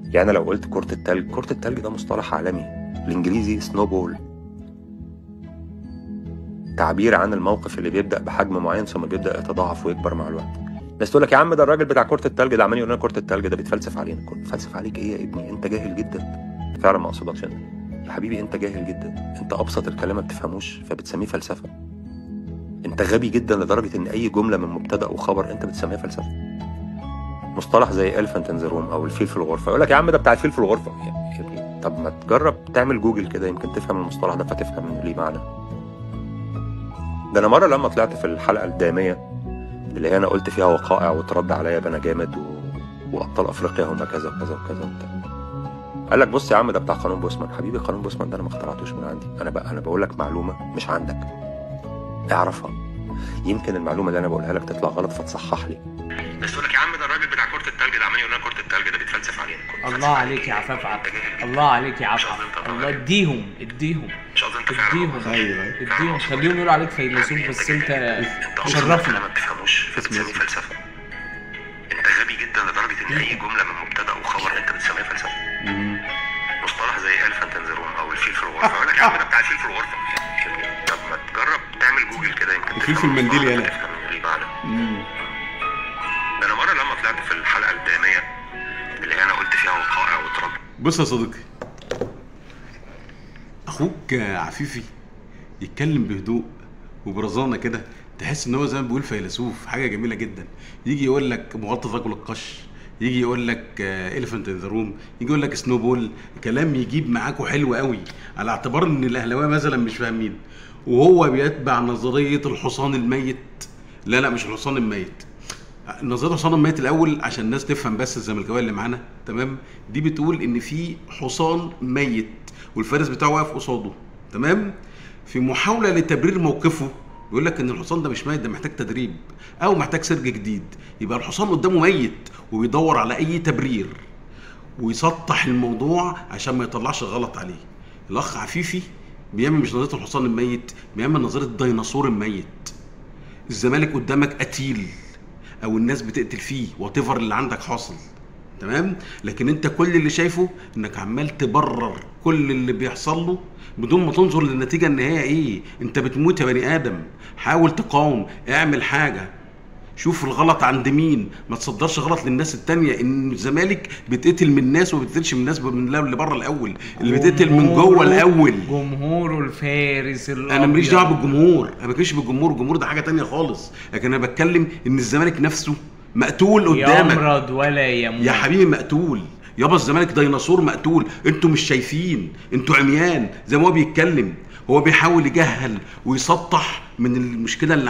يعني أنا لو قلت كرة التلج، كرة التلج ده مصطلح عالمي، الإنجليزي سنو بول، تعبير عن الموقف اللي بيبدأ بحجم معين ثم بيبدأ يتضاعف ويكبر مع الوقت. الناس تقول لك يا عم ده الراجل بتاع كرة التلج ده عمال يقول لنا كرة التلج ده بيتفلسف علينا. بيتفلسف عليك ايه يا ابني؟ انت جاهل جدا. فعلا ما اقصدكش انت يا حبيبي، انت جاهل جدا. انت ابسط الكلام ما بتفهموش فبتسميه فلسفة. انت غبي جدا لدرجة ان اي جملة من مبتدأ وخبر انت بتسميها فلسفة. مصطلح زي elephant in the room او الفيل في الغرفة، يقول لك يا عم ده بتاع الفيل في الغرفة. يا ابني طب ما تجرب تعمل جوجل كده يمكن تفهم المصطلح ده فتفهم ليه معنى. ده انا مرة لما طلعت في الحلقة الدامية اللي هي انا قلت فيها وقائع وترد عليا بنا جامد وابطال افريقيا هم كذا وكذا وكذا وبتاع، قال لك بص يا عم ده بتاع قانون بوسمان. حبيبي قانون بوسمان ده انا ما اخترعتوش من عندي، انا بقول لك معلومه مش عندك، اعرفها. يمكن المعلومه اللي انا بقولها لك تطلع غلط فتصحح لي. بس تقول لك يا عم ده الراجل بتاع كره التلج ده عمال يقول لنا كره التلج ده بيتفلسف علينا. الله عليك يا عفاف عفاف، الله عليك يا عفاف، الله اديهم مش قصدي انت فعلا. ايوه اديهم، خليهم يقولوا عليك فيلسوف بس انت شرفنا. ما بتفهموش فتسميه فلسفه. انت غبي جدا لدرجه ان اي جمله من مبتدا وخبر انت بتسميها فلسفه. مصطلح زي elephant in the room او الفيل في الغرفه، يقول لك يا عم ده بتاع الفيل في الغرفه. طب ما تجرب تعمل جوجل كده يمكن الفيل في المنديل يالا. ده انا مره لما طلعت في الحلقه الداميه اللي انا قلت فيها وقائع وترد. بص يا صديقي، اخوك عفيفي يتكلم بهدوء وبرزانه كده، تحس ان هو زي ما بيقول فيلسوف، حاجه جميله جدا. يجي يقول لك مغطى رجل القش، يجي يقول لك elephant in the room، يجي يقول لك سنو بول، كلام يجيب معاكوا حلو قوي، على اعتبار ان الاهلاويه مثلا مش فاهمين. وهو بيتبع نظريه الحصان الميت. لا مش الحصان الميت، نظريه الحصان الميت الاول عشان الناس تفهم، بس الزملكاويه اللي معانا تمام، دي بتقول ان في حصان ميت والفارس بتاعه واقف قصاده، تمام، في محاوله لتبرير موقفه بيقول لك ان الحصان ده مش ميت، ده محتاج تدريب او محتاج سرج جديد. يبقى الحصان قدامه ميت وبيدور على اي تبرير ويسطح الموضوع عشان ما يطلعش غلط عليه. الاخ عفيفي بيعمل مش نظريه الحصان الميت، بيعمل نظريه الديناصور الميت. الزمالك قدامك قتيل او الناس بتقتل فيه واتيفر اللي عندك حاصل، تمام، لكن انت كل اللي شايفه انك عمال تبرر كل اللي بيحصل له بدون ما تنظر للنتيجه النهائيه ايه. انت بتموت يا بني ادم، حاول تقاوم، اعمل حاجه، شوف الغلط عند مين، ما تصدرش غلط للناس التانية. ان الزمالك بتقتل من الناس وما بتقتلش من الناس من اللي بره الاول، اللي بتقتل من جوه الاول جمهوره الفارس الابيض. انا ماليش دعوه بالجمهور، انا ما بتكلمش بالجمهور، الجمهور ده حاجه تانية خالص، لكن انا بتكلم ان الزمالك نفسه مقتول قدامك. يمرض ولا يموت يا حبيبي، مقتول يابا، الزمالك ديناصور مقتول، انتوا مش شايفين، انتوا عميان. زي ما هو بيتكلم، هو بيحاول يجهل ويسطح من المشكله اللي